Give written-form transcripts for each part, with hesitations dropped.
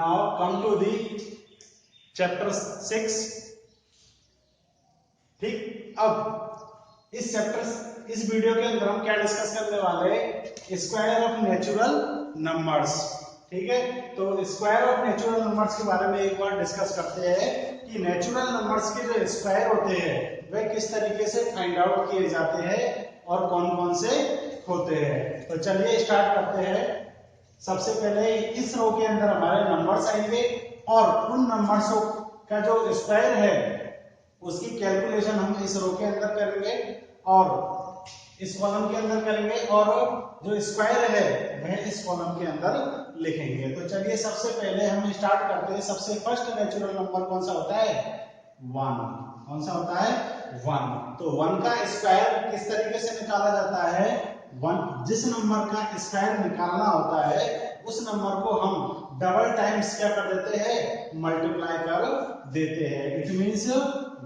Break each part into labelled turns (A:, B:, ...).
A: Now come to the chapter 6। ठीक, अब इस वीडियो के अंदर हम क्या डिस्कस करने वाले हैं, स्क्वायर ऑफ नेचुरल नंबर्स। ठीक है, तो स्क्वायर ऑफ नेचुरल नंबर्स के बारे में एक बार डिस्कस करते हैं कि नेचुरल नंबर्स के जो स्क्वायर होते हैं वे किस तरीके से फाइंड आउट किए जाते हैं और कौन कौन से होते हैं। तो चलिए स्टार्ट करते हैं। सबसे पहले इस रो के अंदर हमारे नंबर्स आएंगे और उन नंबर्स का जो स्क्वायर है उसकी कैलकुलेशन हम इस रो के अंदर करेंगे और इस कॉलम के अंदर करेंगे और जो स्क्वायर है वह इस कॉलम के अंदर लिखेंगे। तो चलिए सबसे पहले हम स्टार्ट करते हैं। सबसे फर्स्ट नेचुरल नंबर कौन सा होता है, 1। कौन सा होता है, 1। तो 1 का स्क्वायर किस तरीके से निकाला जाता है, 1 जिस नंबर का स्क्वायर निकालना होता है उस नंबर को हम डबल टाइम्स क्या कर देते हैं, मल्टीप्लाई कर देते हैं। It means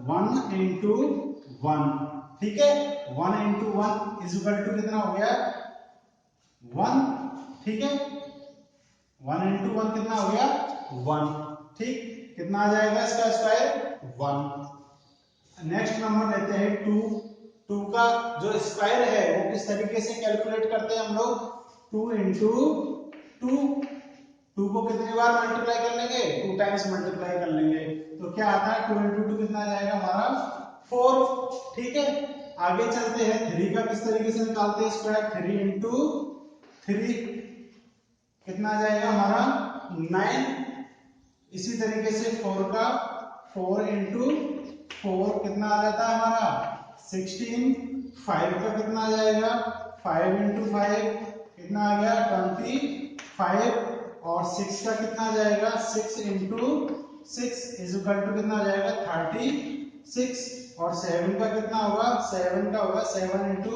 A: 1 into 1। ठीक है, 1 into 1 इज इक्वल टू कितना हो गया, 1। ठीक है, 1 into 1 कितना हो गया, 1। ठीक, कितना आ जाएगा इसका स्क्वायर, 1। नेक्स्ट नंबर लेते हैं 2। 2 का जो स्क्वायर है वो किस तरीके से कैलकुलेट करते हैं हम लोग, 2 into 2। 2 को कितनी बार मल्टीप्लाई कर लेंगे, 2 टाइम्स मल्टीप्लाई कर लेंगे। तो क्या आता है, 2 into 2 कितना आ जाएगा हमारा, 4। ठीक है, आगे चलते हैं। 3 का किस तरीके से निकालते हैं स्क्वायर, 3 into 3 कितना आ जाएगा हमारा, 9। इसी तरीके से 4 का 4 into 4 कितना आ जाता है हमारा, 16। 5 का कितना आ जाएगा, 5 into 5 कितना आ गया, 25। और 6 का कितना आ जाएगा, 6 into 6 इज इक्वल टू कितना आ जाएगा, 36। और 7 का कितना होगा, 7 का होगा 7 into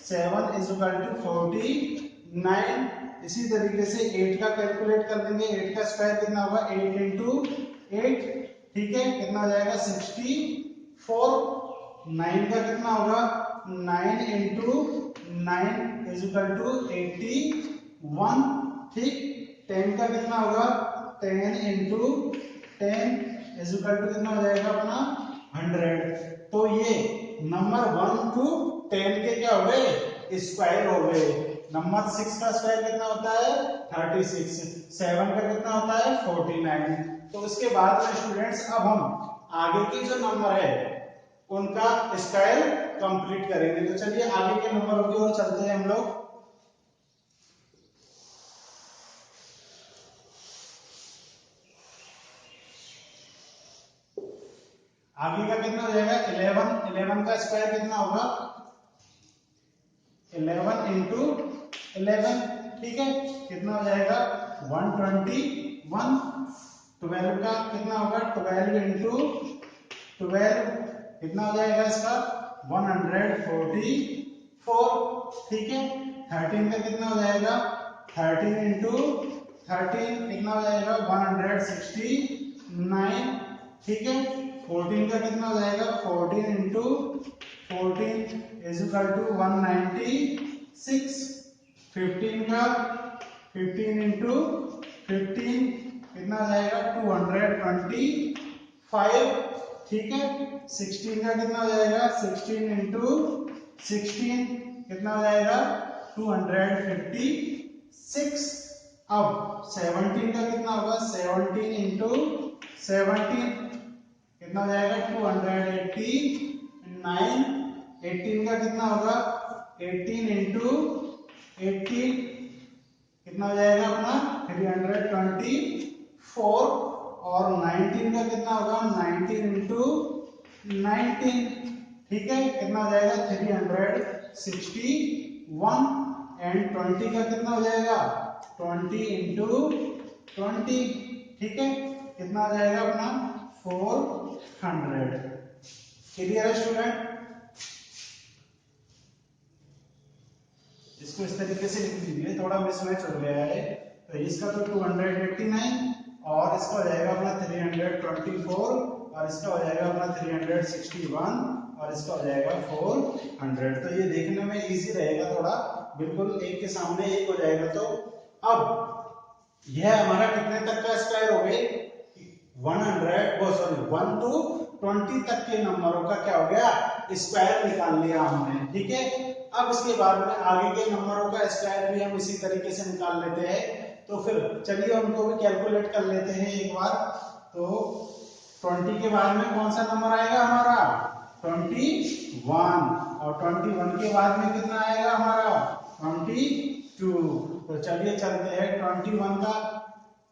A: 7 इज इक्वल टू 49। इसी तरीके से 8 का कैलकुलेट कर देंगे। 8 का स्क्वायर कितना होगा, 8 into 8। ठीक है, कितना आ जाएगा, 64। 9 का कितना होगा, 9 into 9 इज इक्वल टू 81। ठीक, 10 का कितना होगा, 10 into 10 इज इक्वल टू कितना हो जाएगा अपना, 100। तो ये नंबर 1 to 10 के क्या हो गए, स्क्वायर हो गए। नंबर 6 का स्क्वायर कितना होता है, 36। 7 का कितना होता है, 49। तो इसके बाद में स्टूडेंट्स अब हम आगे के जो नंबर है उनका स्क्वायर कंप्लीट करेंगे। तो चलिए आगे के नंबरों की ओर चलते हैं हम लोग। आगे का कितना हो जाएगा, 11। 11 का स्क्वायर कितना होगा, 11 into 11। ठीक है, कितना हो जाएगा, 121। 12 का कितना होगा, 12 into 12 कितना हो जाएगा इसका, 144। ठीक है, 13 का कितना हो जाएगा, 13 into 13 कितना हो जाएगा, 169। ठीक है, 14 का कितना हो जाएगा, 14 into 14 इज इक्वल टू 196। 15 का 15 into 15 कितना आ जाएगा, 225। ठीक है, 16 का कितना हो जाएगा, 16 into 16 कितना हो जाएगा, 256। अब 17 का कितना होगा, 17 into 17 कितना हो जाएगा, 289। 18 का कितना होगा, 18 into 18 कितना हो जाएगा अपना, 324। और 19 का कितना होगा, 19 into 19 ठीक है, कितना हो जाएगा, 361। एंड 20 का कितना हो जाएगा, 20 into 20 ठीक है, कितना हो जाएगा अपना, 400। क्लियर है स्टूडेंट। इसको इस तरीके से लिख दीजिए, थोड़ा मिसमैच हो गया है। तो इसका तो 289 और इसका हो जाएगा अपना 324 और इसका हो जाएगा अपना 361 और इसका हो जाएगा 400। तो ये देखने में इजी रहेगा थोड़ा, बिल्कुल एक के सामने एक हो जाएगा। तो अब यह हमारा कितने तक का स्क्वायर हो 1 to 20 तक के नंबरों का क्या हो गया, स्क्वायर निकाल लिया हमने। ठीक है, अब इसके बाद में आगे के नंबरों का स्क्वायर भी हम इसी तरीके से निकाल लेते हैं। तो फिर चलिए उनको भी कैलकुलेट कर लेते हैं एक बार। तो 20 के बाद में कौन सा नंबर आएगा हमारा, 21, और 21 के बाद में कितना आएगा हमारा, 22। तो चलिए चलते हैं 21 का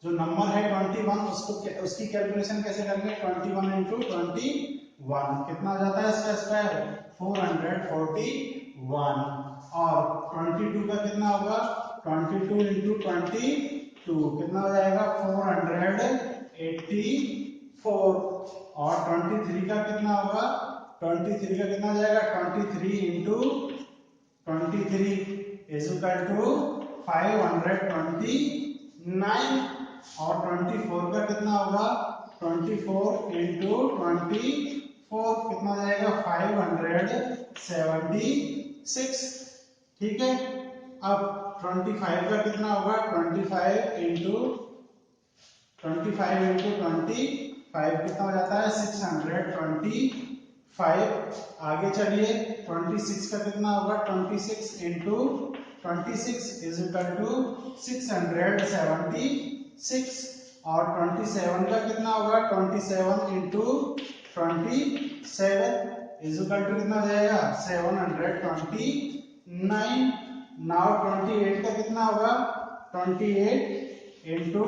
A: जो नंबर है 21, उसकी कैलकुलेशन कैसे करेंगे, 21 इंटू 21 कितना आ जाता है इसका स्क्वायर, 441। और 22 का कितना होगा, 22 इंटू 22 कितना हो जाएगा, 484। और 23 का कितना होगा, 23 का कितना हो जाएगा, 23 इंटू 23 इज इक्वल टू 529। और 24 का कितना होगा, 24 इंटू 24 कितना हो जाएगा, 576। ठीक है, अब 25 का कितना होगा, 25 इंटू 25 कितना हो जाता है, 625। आगे चलिए 26 का कितना होगा, 26 इंटू 26 इज इक्वल टू 676। और 27 का कितना होगा, 27 इंटू 27 इज इक्वल टू कितना हो जाएगा, 729। नाउ 28 का कितना होगा, 28 इंटू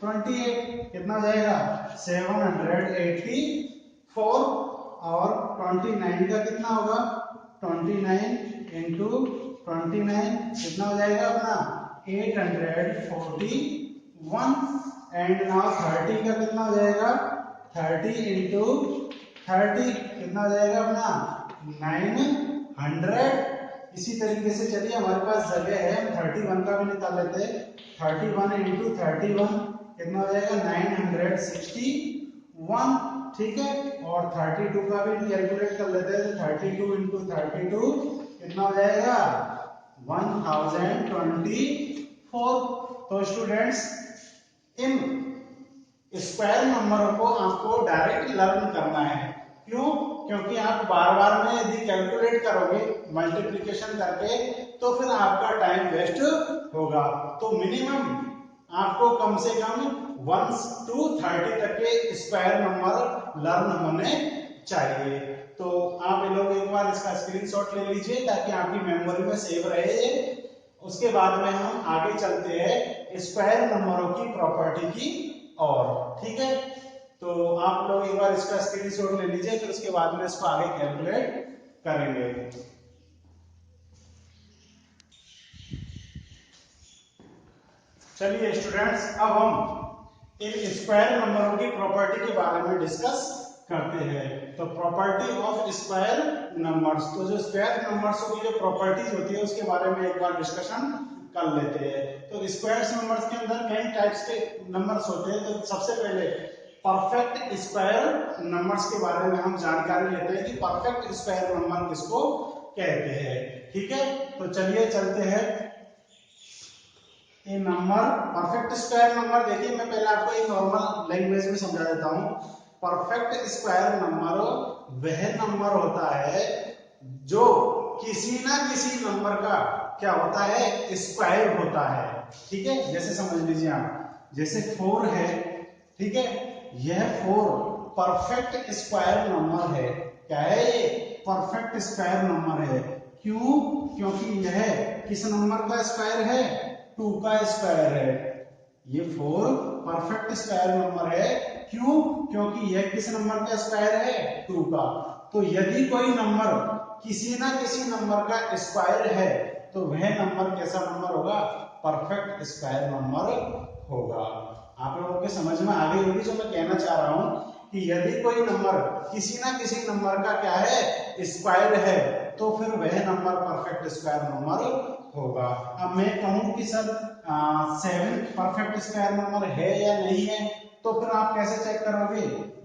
A: 28 कितना हो जाएगा, 784। और 29 का कितना होगा, 29 इंटू 29 कितना हो जाएगा अपना, 841। एंड नाउ 30 का कितना हो जाएगा, 30 इंटू 30 कितना हो जाएगा अपना, 900। इसी तरीके से चलिए हमारे पास जगह है, हम 31 का भी निकाल लेते हैं। 31 इंटू 31 कितना हो जाएगा, 961। ठीक है, और 32 का भी कैलकुलेट कर लेते हैं। तो 32 इंटू 32 कितना हो जाएगा, 1024। तो स्टूडेंट्स, इन स्क्वायर नंबरों को आपको डायरेक्ट लर्न करना है। क्यों, क्योंकि आप बार बार में यदि कैलकुलेट करोगे मल्टीप्लिकेशन करके तो फिर आपका टाइम वेस्ट होगा। तो मिनिमम आपको कम से कम 1 to 30 तक के स्क्वायर नंबर लर्न होने चाहिए। तो आप ये लोग एक बार इसका स्क्रीनशॉट ले लीजिए ताकि आपकी मेमोरी में सेव रहे। उसके बाद में हम आगे चलते हैं स्क्वायर नंबरों की प्रॉपर्टी की और। ठीक है, तो आप लोग एक बार इसका स्क्रीनशॉट ले लीजिए, फिर उसके बाद में इसको आगे कैलकुलेट करेंगे। चलिए स्टूडेंट्स, अब हम इन स्क्वायर नंबरों की प्रॉपर्टी के बारे में डिस्कस करते हैं। तो प्रॉपर्टी ऑफ स्क्वायर नंबर्स, तो जो स्क्वायर नंबर्स की जो प्रॉपर्टीज होती है उसके बारे में एक बार डिस्कशन कर लेते हैं। तो स्क्वायर नंबर्स के अंदर कई टाइप्स के नंबर्स होते हैं। तो सबसे पहले परफेक्ट स्क्वायर नंबर्स के बारे में हम जानकारी लेते हैं कि परफेक्ट स्क्वायर नंबर किसको कहते हैं। ठीक है, तो चलिए चलते हैं ये नंबर परफेक्ट स्क्वायर नंबर। देखिए मैं पहले आपको एक नॉर्मल लैंग्वेज में समझा देता हूं। परफेक्ट स्क्वायर नंबर वह नंबर होता है जो किसी ना किसी नंबर का क्या होता है, स्क्वायर होता है। ठीक है, जैसे समझ लीजिए आप, जैसे 4 है। ठीक है, यह 4 परफेक्ट स्क्वायर नंबर है। क्या है ये, परफेक्ट स्क्वायर नंबर है। क्यों, क्योंकि यह किस नंबर का स्क्वायर है, 2 का स्क्वायर है। ये 4 परफेक्ट स्क्वायर नंबर है। क्यों, क्योंकि यह किस नंबर का स्क्वायर है, 2 का। तो यदि कोई नंबर किसी ना किसी नंबर का स्क्वायर है तो वह नंबर कैसा नंबर होगा, परफेक्ट स्क्वायर नंबर होगा। आप लोगों के समझ में आ गई होगी जो मैं कहना चाह रहा हूं कि यदि कोई नंबर किसी ना किसी नंबर का क्या है, स्क्वायर है, तो फिर वह नंबर परफेक्ट स्क्वायर नंबर होगा। अब मैं कहूं कि सर 7 परफेक्ट स्क्वायर नंबर है या नहीं है, तो फिर आप कैसे चेक करोगे,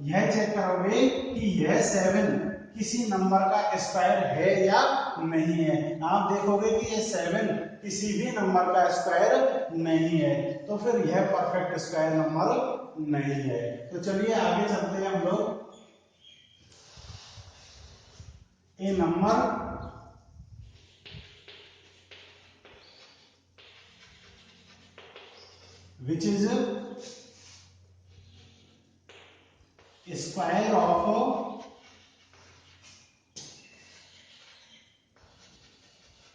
A: यह चेक करोगे कि यह 7 किसी नंबर का स्क्वायर है या नहीं है। आप देखोगे कि ये 7 किसी भी नंबर का स्क्वायर नहीं है, तो फिर यह परफेक्ट स्क्वायर नंबर नहीं है। तो चलिए आगे चलते हैं हम लोग। ए number which is a square of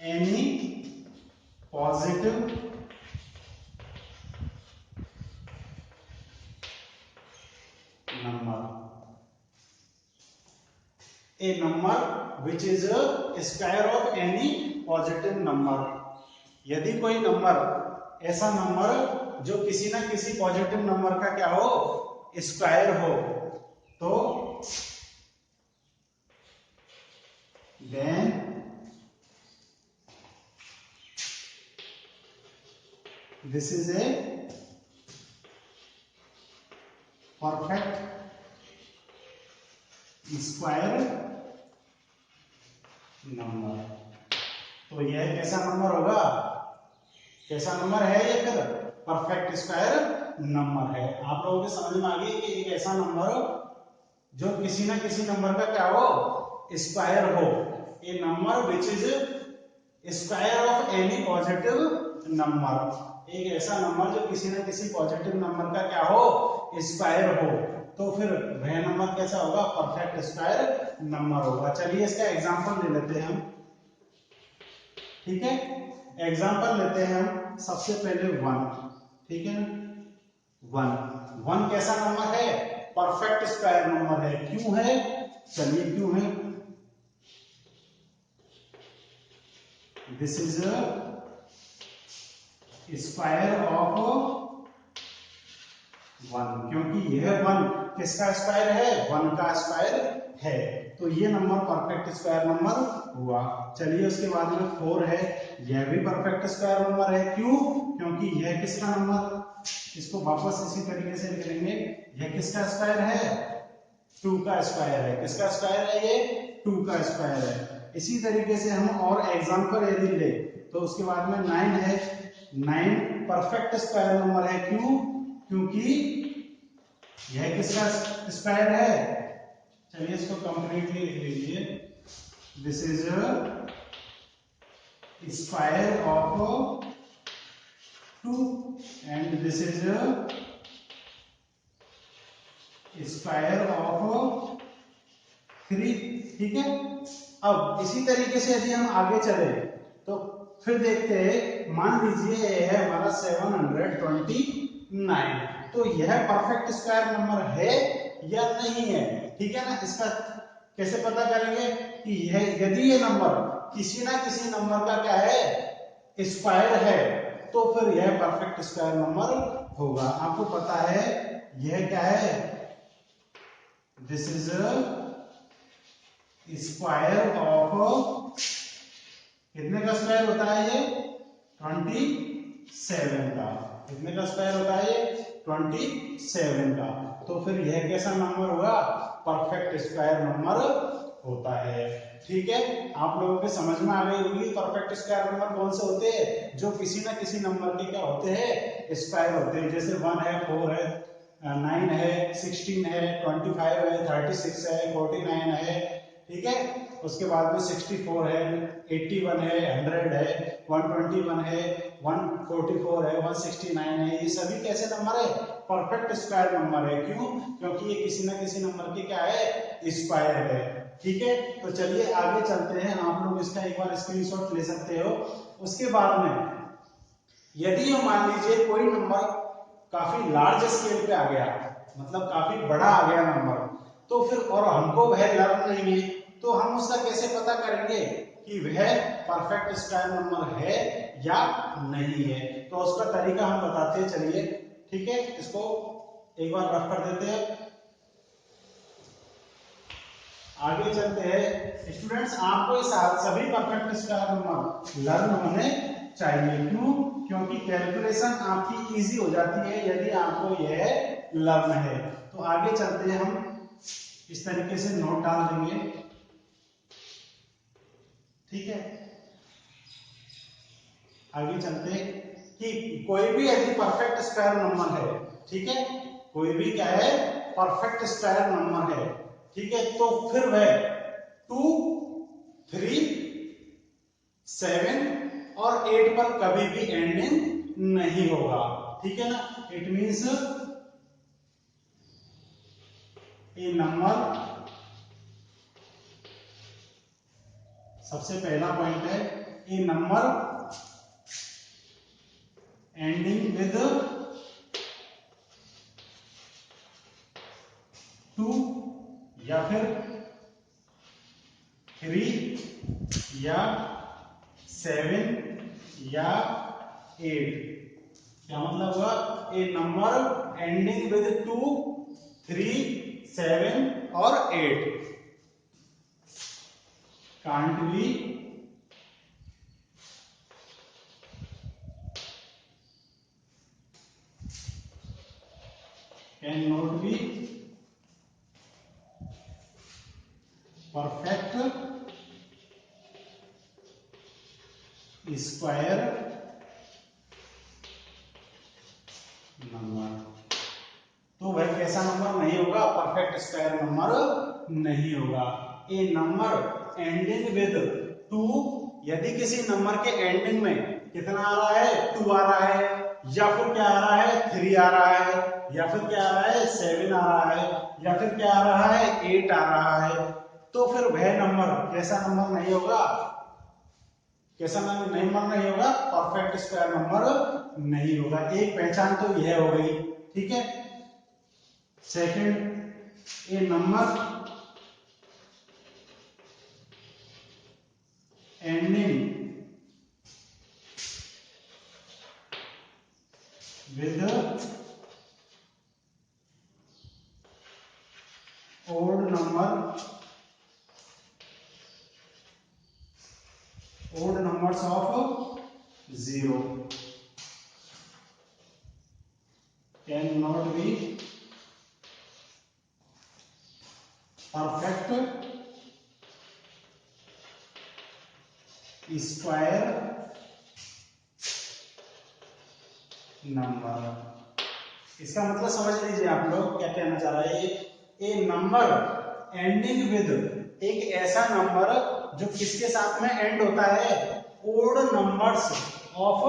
A: any positive number, a number which is a square of any positive number। यदि कोई नंबर, ऐसा नंबर जो किसी ना किसी पॉजिटिव नंबर का क्या हो, स्क्वायर हो, तो then this is a perfect square number. तो यह कैसा नंबर होगा, कैसा नंबर है ये, फिर परफेक्ट स्क्वायर नंबर है। आप लोगों के समझ में आ गई कि एक ऐसा नंबर जो किसी ना किसी नंबर का क्या हो, स्क्वायर हो। A number which is square of any positive number, एक ऐसा नंबर जो किसी ना किसी पॉजिटिव नंबर का क्या हो, स्क्वायर हो, तो फिर वह नंबर कैसा होगा, परफेक्ट स्क्वायर नंबर होगा। चलिए इसका एग्जांपल ले लेते हैं हम, ठीक है। एग्जांपल लेते हैं हम सबसे पहले 1, ठीक है ना। 1 कैसा नंबर है, परफेक्ट स्क्वायर नंबर है। क्यों है, चलिए क्यों है। दिस इज स्क्वायर ऑफ 1, क्योंकि यह 1 किसका स्क्वायर है, 1 का स्क्वायर है, तो ये नंबर परफेक्ट स्क्वायर नंबर हुआ। चलिए उसके बाद में 4 है, यह भी परफेक्ट स्क्वायर नंबर है। क्यों, क्योंकि यह किसका नंबर, इसको वापस इसी तरीके से लिख लेंगे, यह किसका स्क्वायर है, 2 का स्क्वायर है। किसका स्क्वायर है, ये 2 का स्क्वायर है। इसी तरीके से हम और एग्जांपल यदि ले तो उसके बाद में 9 है, 9 परफेक्ट स्क्वायर नंबर है। क्यों, क्योंकि यह किसका स्क्वायर है, चलिए इसको कंप्लीटली लिख लीजिए। This is square of 2 and this is square of 3, ठीक है। अब इसी तरीके से यदि हम आगे चले तो फिर देखते हैं, मान लीजिए यह है हमारा 729, तो यह परफेक्ट स्क्वायर नंबर है या नहीं है, ठीक है ना। इसका कैसे पता करेंगे कि यह, यदि ये नंबर किसी ना किसी नंबर का क्या है, स्क्वायर है, तो फिर यह परफेक्ट स्क्वायर नंबर होगा। आपको पता है यह क्या है, दिस इज स्क्वायर ऑफ, कितने का स्क्वायर होता है ये, 27 का। कितने का स्क्वायर होता है ये, 27 का। तो फिर यह कैसा नंबर होगा, परफेक्ट स्क्वायर नंबर होता है, ठीक है। आप लोगों के समझ में आ गई होगी परफेक्ट स्क्वायर नंबर कौन से होते हैं, जो किसी ना किसी नंबर के क्या होते हैं, स्क्वायर होते हैं। जैसे 1 है, 4 है, 9 है, 16 है, 25 है, 36 है, 49 है, ठीक है। उसके बाद में 64 है, 81 है, 100 है, 121 है, 144 है, 169 है। ये सभी कैसे नंबर है, परफेक्ट स्क्वायर नंबर है। क्यों, क्योंकि ये किसी ना किसी नंबर के क्या है, स्क्वायर है, ठीक है। तो चलिए आगे चलते हैं, आप लोग इसका एक बार स्क्रीनशॉट ले सकते हो। उसके बाद में यदि मान लीजिए कोई नंबर काफी लार्ज स्केल पे आ गया, मतलब काफी बड़ा आ गया नंबर, तो फिर और हमको वह लर्न नहीं है, तो हम उसका कैसे पता करेंगे कि वह परफेक्ट स्क्वायर नंबर है या नहीं है। तो उसका तरीका हम बताते हैं, चलिए ठीक है। इसको एक बार रफ कर देते हैं, आगे चलते हैं। स्टूडेंट्स आपको ये सभी परफेक्ट स्क्वायर नंबर लर्न होने चाहिए। क्यों, क्योंकि कैलकुलेशन आपकी इजी हो जाती है यदि आपको यह लर्न है। तो आगे चलते हैं, हम इस तरीके से नोट डाल देंगे, ठीक है। आगे चलते कि कोई भी यदि परफेक्ट स्क्वायर नंबर है, ठीक है, कोई भी क्या है, परफेक्ट स्क्वायर नंबर है, ठीक है, तो फिर वह 2, 3, 7 और 8 पर कभी भी एंडिंग नहीं होगा, ठीक है ना। इट मींस ए नंबर, सबसे पहला पॉइंट है, ए नंबर एंडिंग विद 2 या फिर 3 या 7 या 8, क्या मतलब हुआ, ए नंबर एंडिंग विद 2, 3, 7 और 8 can't be cannot be perfect square number. तो वह कैसा नंबर नहीं होगा, परफेक्ट स्क्वायर नंबर नहीं होगा। ए नंबर एंडिंग विद 2, यदि किसी नंबर के एंडिंग में कितना आ रहा है, 2 आ रहा है, या फिर क्या आ रहा है, 3 आ रहा है, या फिर क्या आ रहा है, 7 आ रहा है, या फिर क्या आ रहा है, 8 आ रहा है, तो फिर वह नंबर कैसा नंबर नहीं होगा, कैसा नंबर नहीं होगा, परफेक्ट स्क्वायर नंबर नहीं होगा। एक पहचान तो यह हो गई, ठीक है। Second, A number ending with odd numbers of 0 cannot be perfect square number. इसका मतलब समझ लीजिए आप लोग क्या कहना चाह रहा है, ए नंबर एंडिंग विद, एक ऐसा नंबर जो किसके साथ में एंड होता है, odd numbers of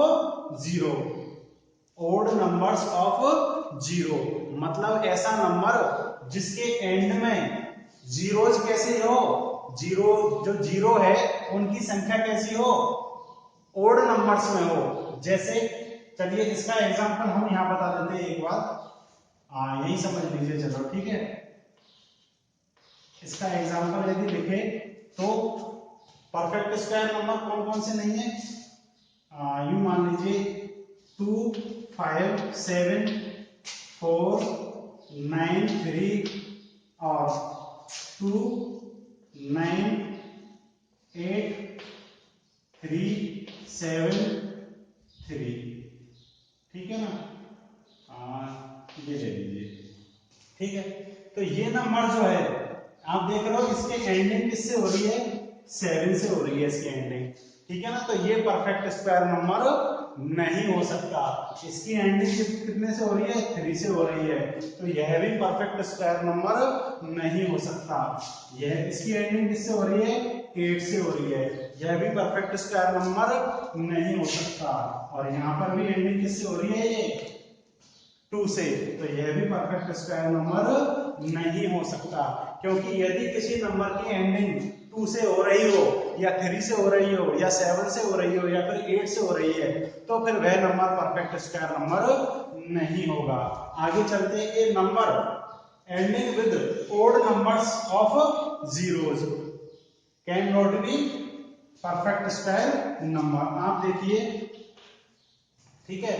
A: 0, odd numbers of 0, मतलब ऐसा नंबर जिसके एंड में जीरोज कैसे हो, जीरो जो जीरो है उनकी संख्या कैसी हो, ओड नंबर्स में हो। जैसे चलिए इसका एग्जांपल हम यहां बता देते हैं एक बार, यही समझ लीजिए, चलो ठीक है। इसका एग्जांपल यदि लिखे तो परफेक्ट स्क्वायर नंबर कौन कौन से नहीं है, यूं मान लीजिए 2, 5, 7, 4, 9, 3 और 2, 9, 8, 3, 7, 3, ठीक है ना, ये ले लीजिए, ठीक है। तो ये नंबर जो है आप देख रहे हो, इसके एंडिंग किससे हो रही है, 7 से हो रही है इसकी एंडिंग, ठीक है ना। तो ये परफेक्ट स्क्वायर नंबर नहीं हो सकता। इसकी एंडिंग कितने से हो रही है, 3 से हो रही है, तो यह भी परफेक्ट स्क्वायर नंबर नहीं हो सकता। यह इसकी एंडिंग किससे हो रही है, 8 से हो रही है, यह भी परफेक्ट स्क्वायर नंबर नहीं हो सकता। और यहाँ पर भी एंडिंग किससे हो रही है, ये 2 से, तो यह भी परफेक्ट स्क्वायर नंबर नहीं हो सकता। क्योंकि यदि किसी नंबर की एंडिंग 2 से हो रही हो, या 3 से हो रही हो, या 7 से हो रही हो, या फिर 8 से हो रही है, तो फिर वह नंबर परफेक्ट स्क्वायर नंबर नहीं होगा। आगे चलते हैं, a number ending with odd numbers of zeros can not be perfect square number. आप देखिए, ठीक है,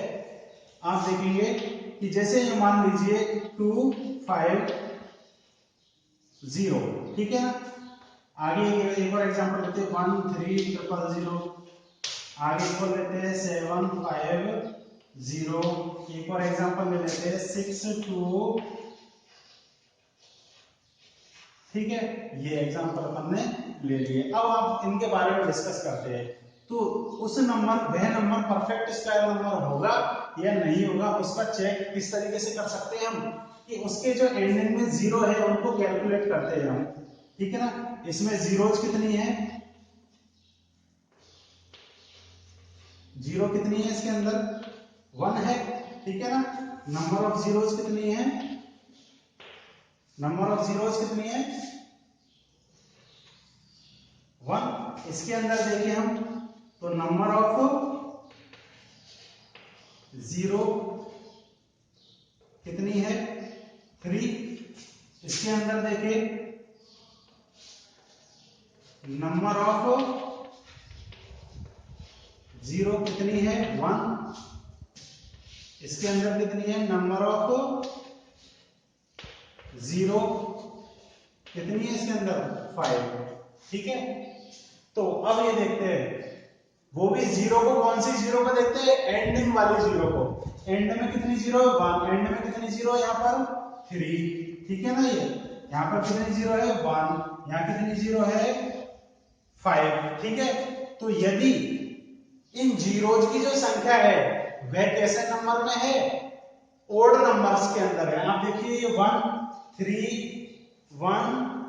A: आप देखेंगे कि जैसे ये मान लीजिए 2, 5, 0, ठीक है ना। आगे एक और एग्जांपल लेते हैं, 1, 3, 0, आगे इसको लेते हैं 7, 5, 0, एक और एग्जांपल ले लेते हैं 6, 2, ठीक है। ये एग्जांपल अपन ने ले लिए। अब आप इनके बारे में डिस्कस करते हैं। तो उस नंबर वह नंबर परफेक्ट स्क्वायर नंबर होगा या नहीं होगा, उसका चेक किस तरीके से कर सकते हैं हम कि उसके जो एंडिंग में जीरो है उनको कैलकुलेट करते हैं हम, ठीक है ना। इसमें जीरोज कितनी है, जीरो कितनी है इसके अंदर, 1 है, ठीक है ना। नंबर ऑफ जीरोज कितनी है, नंबर ऑफ जीरोज कितनी है, 1। इसके अंदर देखिए हम तो नंबर ऑफ जीरो कितनी है, 3। इसके अंदर देखिए नंबर ऑफ जीरो कितनी है, 1। इसके अंदर कितनी है, नंबर ऑफ जीरो कितनी है इसके अंदर, 5, ठीक है। तो अब ये देखते हैं, वो भी जीरो को, कौन सी जीरो को देखते हैं, एंडिंग वाली जीरो को। एंड में कितनी जीरो है, 1। एंड में कितनी जीरो है, यहाँ पर 3, ठीक है ना। ये यहाँ पर कितनी जीरो है, 1। यहाँ कितनी जीरो है, 5, ठीक है। तो यदि इन जीरोज की जो संख्या है वह कैसे नंबर में है, ओड नंबर्स के अंदर है। आप देखिए ये 1, 3, 1,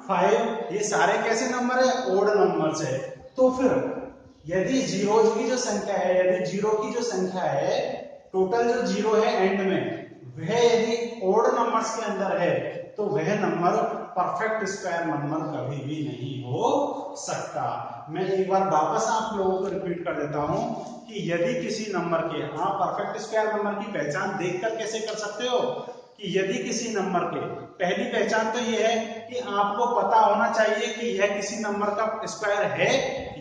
A: 5 ये सारे कैसे नंबर है, ओड नंबर्स है। तो फिर यदि जीरोज की जो संख्या है, यदि जीरो की जो संख्या है, टोटल जो जीरो है एंड में, वह यदि ओड नंबर्स के अंदर है तो वह नंबर परफेक्ट स्क्वायर नंबर कभी भी नहीं हो सकता। मैं एक बार वापस आप लोगों को रिपीट कर देता हूं कि यदि किसी नंबर के, आप परफेक्ट स्क्वायर नंबर की पहचान देखकर कैसे कर सकते हो कि यदि किसी नंबर के, पहली पहचान तो यह है कि आपको पता होना चाहिए कि यह किसी नंबर का स्क्वायर है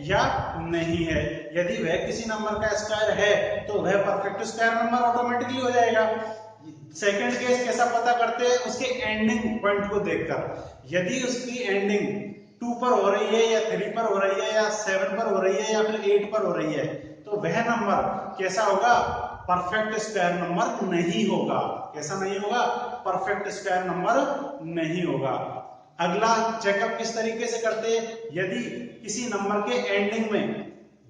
A: या नहीं है। यदि वह किसी नंबर का स्क्वायर है तो वह परफेक्ट स्क्वायर नंबर ऑटोमेटिकली हो जाएगा। सेकंड केस कैसा पता करते हैं, उसके एंडिंग पॉइंट को देखकर। यदि उसकी एंडिंग 2 पर हो रही है या 3 पर हो रही है या 7 पर हो रही है या फिर 8 पर हो रही है तो वह नंबर कैसा होगा, परफेक्ट स्क्वायर नंबर नहीं होगा। कैसा नहीं होगा, परफेक्ट स्क्वायर नंबर नहीं होगा। अगला चेकअप किस तरीके से करते हैं, यदि किसी नंबर के एंडिंग में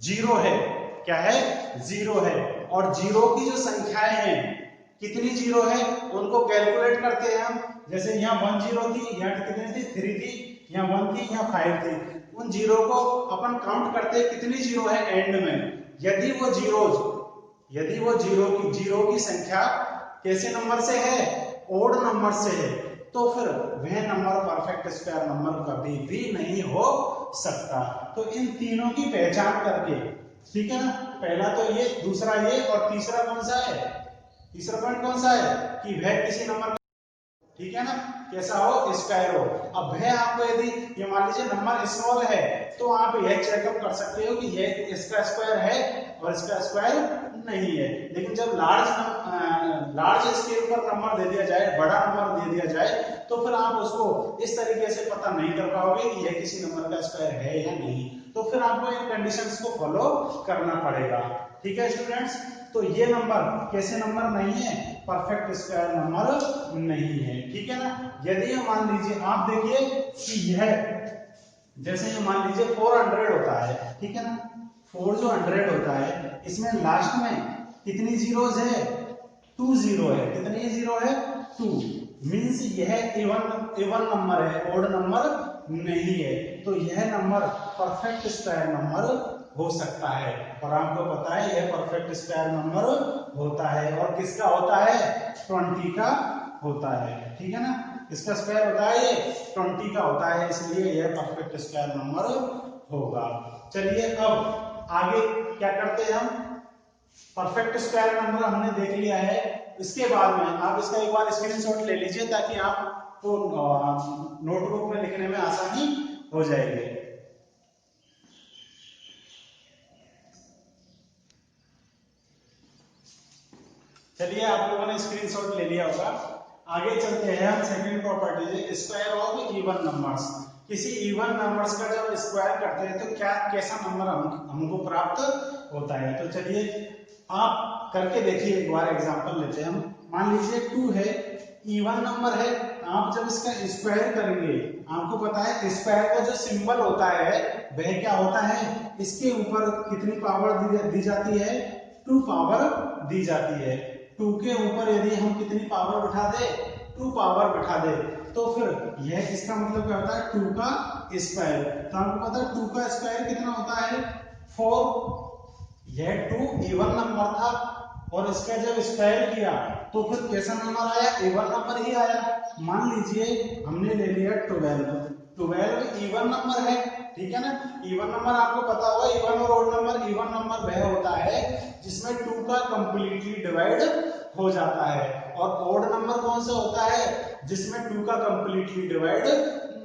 A: जीरो है, क्या है, जीरो है, और जीरो की जो संख्याएं हैं कितनी जीरो है उनको कैलकुलेट करते हैं हम। जैसे यहाँ 1 जीरो थी, यहाँ कितनी थी, 3 थी, यहाँ 1 थी, यहाँ 5 थी। उन जीरो को अपन काउंट करते हैं कितनी जीरो है एंड में। यदि वो जीरो की संख्या कैसे नंबर से है, ओड नंबर से है, तो फिर वह नंबर परफेक्ट स्क्वायर नंबर कभी भी नहीं हो सकता। तो इन तीनों की पहचान करके, ठीक है ना, पहला तो ये, दूसरा ये, और तीसरा कौन सा है, तीसरा पॉइंट कौन सा है कि वह किसी नंबर, ठीक है ना, कैसा हो, स्क्वायर हो। अब वह आपको यदि ये मान लीजिए नंबर स्मॉल है तो आप यह चेकअप कर सकते हो कि यह इसका स्क्वायर है और इसका स्क्वायर नहीं है। लेकिन जब लार्ज स्केल पर नंबर दे दिया जाए, बड़ा नंबर दे दिया जाए, तो फिर आप उसको इस तरीके से पता नहीं कर पाओगे कि यह किसी नंबर का स्क्वायर है या नहीं। तो फिर आपको इन कंडीशंस को फॉलो करना पड़ेगा, ठीक है स्टूडेंट्स। तो ये नंबर कैसे नंबर नहीं है, परफेक्ट स्क्वायर नंबर नहीं है, ठीक है ना। यदि ये मान लीजिए, आप देखिए कि यह, जैसे ये मान लीजिए 400 होता है, ठीक है ना, 4 जो 100 होता है, इसमें लास्ट में कितनी जीरोज है, 2 जीरो है। कितनी जीरो है, 2। मींस यह इवन नंबर है, ओड नंबर नहीं है। तो यह नंबर परफेक्ट स्क्वायर नंबर हो सकता है, और आपको पता है यह परफेक्ट स्क्वायर नंबर होता है। और किसका होता है, 20 का होता है, ठीक है ना। इसका स्क्वायर होता है ये 20 का होता है, इसलिए यह परफेक्ट स्क्वायर नंबर होगा। चलिए अब आगे क्या करते हैं हम, परफेक्ट स्क्वायर नंबर हमने देख लिया है। इसके बाद में आप इसका एक बार स्क्रीनशॉट ले लीजिए ताकि आपको नोटबुक में लिखने में आसानी हो जाएगी। चलिए आप लोगों ने स्क्रीनशॉट ले लिया होगा। आगे चलते हैं हम second property, square of even numbers. किसी इवन नंबर्स का जब स्क्वायर करते हैं तो क्या कैसा नंबर हमको प्राप्त होता है। तो चलिए आप करके देखिए, एक बार एग्जांपल लेते हैं हम। मान लीजिए 2 है, इवन नंबर है। आप आप जब इसका स्क्वायर करेंगे, आपको पता है स्क्वायर का जो सिंबल होता है वह क्या होता है, इसके ऊपर कितनी पावर दी जाती है, 2 पावर दी जाती है। 2 के ऊपर यदि हम कितनी पावर बिठा दे, 2 पावर बिठा दे, तो फिर यह इसका मतलब क्या होता है, 2 का स्क्वायर। तो आपको पता है 2 का स्क्वायर कितना होता है, 4। यह 2 इवन नंबर था और इसका जब स्क्वायर किया तो फिर कैसा नंबर आया, इवन नंबर ही आया। मान लीजिए हमने ले लिया 12 इवन नंबर है, ठीक है ना। इवन नंबर आपको पता होगा, इवन और ओड नंबर, इवन नंबर वह होता है जिसमें 2 का कंप्लीटली डिवाइड हो जाता है, और ओड नंबर कौन सा होता है, जिसमें 2 का कंप्लीटली डिवाइड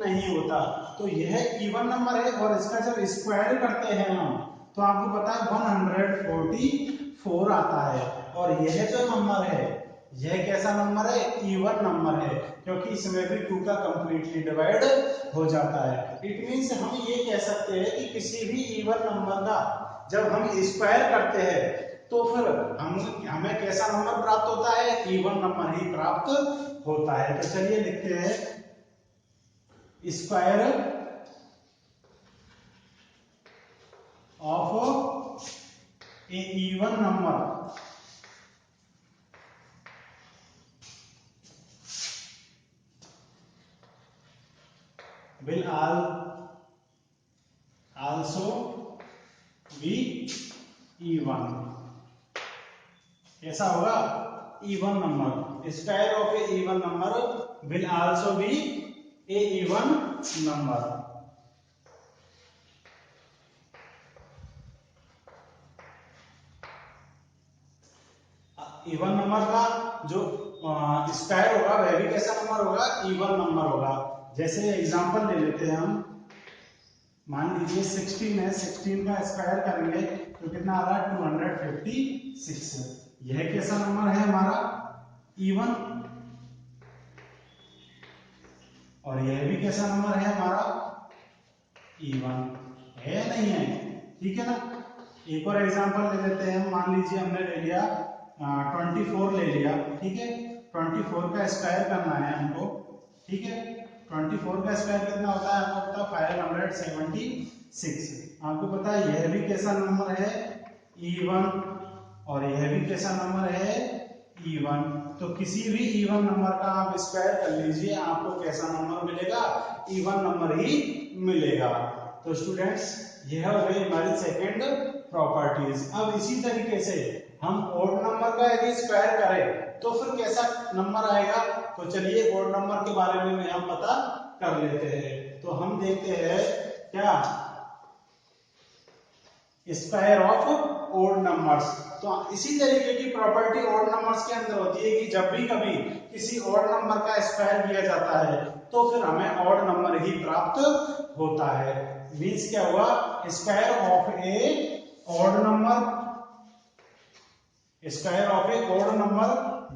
A: नहीं होता। तो यह इवन नंबर है और इसका जब स्क्वायर करते हैं हम, तो आपको पता है 144 आता है। और यह जो नंबर है, यह कैसा नंबर है, इवन नंबर है, क्योंकि इसमें भी 2 का कंप्लीटली डिवाइड हो जाता है। इट मींस हम ये कह सकते हैं कि किसी भी इवन नंबर का जब हम स्क्वायर करते हैं तो फिर हमें कैसा नंबर प्राप्त होता है, इवन नंबर ही प्राप्त होता है। तो चलिए लिखते हैं, square of A even number will also be even। कैसा होगा, even number, square of A even number will also be a even number। Even number का जो स्क्वायर होगा वह भी कैसा नंबर होगा, इवन नंबर होगा। जैसे एग्जांपल ले लेते हैं हम, मान लीजिए 16 है, 16 का स्क्वायर करेंगे तो कितना आ रहा है, 256। यह कैसा नंबर है हमारा, इवन। और यह भी कैसा नंबर है हमारा, इवन है या नहीं है, ठीक है ना। एक और एग्जांपल ले लेते हैं, मान लीजिए हमने ले लिया 24 ले लिया, ठीक है। 24 का स्क्वायर करना है हमको, ठीक है। 24 का स्क्वायर कितना होता है, आपको पता है 576। आपको पता है यह भी कैसा नंबर है, इवन, और यह भी कैसा नंबर है, इवन। तो किसी भी इवन नंबर का आप स्क्वायर कर लीजिए, आपको कैसा नंबर मिलेगा, इवन नंबर ही मिलेगा। तो स्टूडेंट्स, यह हो गई हमारी सेकेंड प्रॉपर्टीज। अब इसी तरीके से हम ओड नंबर का यदि स्क्वायर करें तो फिर कैसा नंबर आएगा। तो चलिए ओड नंबर के बारे में हम पता कर लेते हैं। तो हम देखते हैं क्या, स्क्वायर ऑफ ओड नंबर्स। तो इसी तरीके की प्रॉपर्टी ओड नंबर्स के अंदर होती है कि जब भी कभी किसी ओड नंबर का स्क्वायर किया जाता है तो फिर हमें ओड नंबर ही प्राप्त होता है। मींस क्या हुआ, square of a odd number, square of a odd number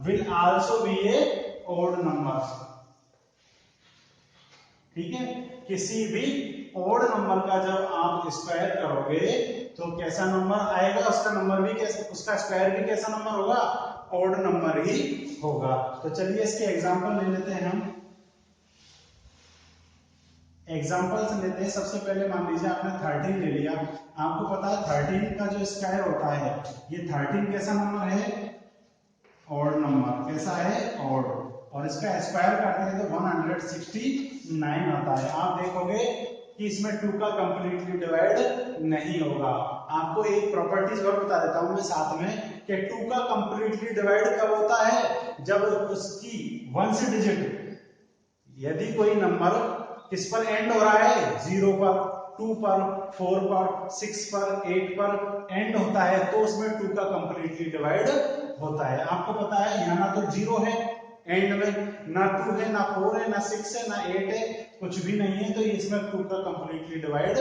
A: will also be a odd number, ठीक है। किसी भी ओड नंबर का जब आप स्क्वायर करोगे तो कैसा नंबर आएगा, उसका नंबर भी कैसा, उसका स्क्वायर भी कैसा नंबर होगा, ओड नंबर ही होगा। तो चलिए इसके एग्जांपल ले लेते हैं हम। एग्जांपल्स लेते हैं। सबसे पहले मान लीजिए आपने 13 ले लिया, आपको पता है 13 का जो स्क्वायर होता है, ये 13 कैसा नंबर है, ऑड नंबर। कैसा है, ऑड। और इसका स्क्वायर करते हैं तो 169 आता है। आप देखोगे कि इसमें 2 का कंप्लीटली डिवाइड नहीं होगा। आपको एक प्रॉपर्टीज और बता देता हूं मैं साथ में, कि 2 का कंप्लीटली डिवाइड कब होता है, जब उसकी 1 से डिजिट, यदि कोई नंबर किस पर एंड हो रहा है, 0 पर, 2 पर, 4 पर, 6 पर, 8 पर एंड होता है तो उसमें 2 का कंप्लीटली डिवाइड होता है। आपको पता है यहाँ ना तो 0 है एंड में, ना 2 है, ना 4 है, ना 6 है, ना 8 है, कुछ भी नहीं है, तो इसमें 2 का कंप्लीटली डिवाइड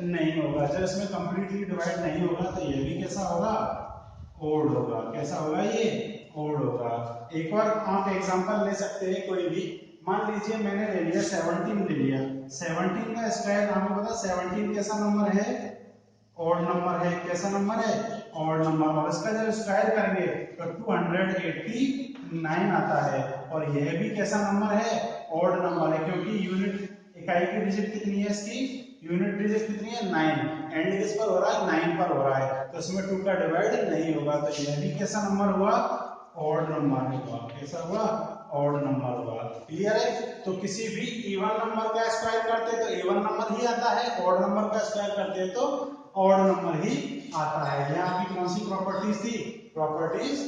A: नहीं होगा। जब इसमें कंप्लीटली डिवाइड नहीं होगा तो ये भी कैसा होगा, ओड होगा। कैसा होगा, ये ओड होगा। एक और आप एग्जांपल ले सकते हैं कोई भी। मान लीजिए मैंने ले लिया 17 ले लिया, 17 का स्क्वायर, आपको पता 17 कैसा नंबर है, ऑड नंबर है। कैसा नंबर है, ऑड नंबर। और इसका जब स्क्वायर करेंगे तो 289 आता है। और यह भी कैसा नंबर है, ऑड डाई की डिजिट कितनी है इसकी, यूनिट डिजिट कितनी है 9, एंड किस पर हो रहा है 9 पर हो रहा है, तो इसमें 2 का डिवाइड नहीं होगा, तो यह भी कैसा नंबर हुआ, ऑड नंबर हुआ, कैसा हुआ, ऑड नंबर हुआ। क्लियर है। तो किसी भी इवन नंबर का स्क्वायर करते हैं तो इवन नंबर ही आता है, ऑड नंबर का स्क्वायर करते हैं तो ऑड नंबर ही आता है। यह आपकी कौन सी प्रॉपर्टीज थी, प्रॉपर्टीज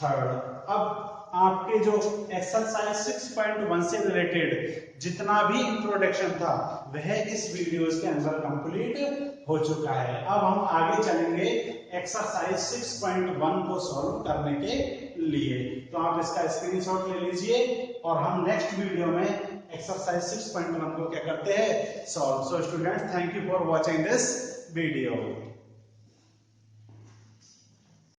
A: थर्ड। अब आपके जो एक्सरसाइज 6.1 से रिलेटेड जितना भी इंट्रोडक्शन था वह इस वीडियोस के अंदर कंप्लीट हो चुका है। अब हम आगे चलेंगे एक्सरसाइज 6.1 को सॉल्व करने के लिए, तो आप इसका स्क्रीनशॉट ले लीजिए और हम नेक्स्ट वीडियो में एक्सरसाइज 6.1 को क्या करते हैं, solve. So students, thank you for watching this video.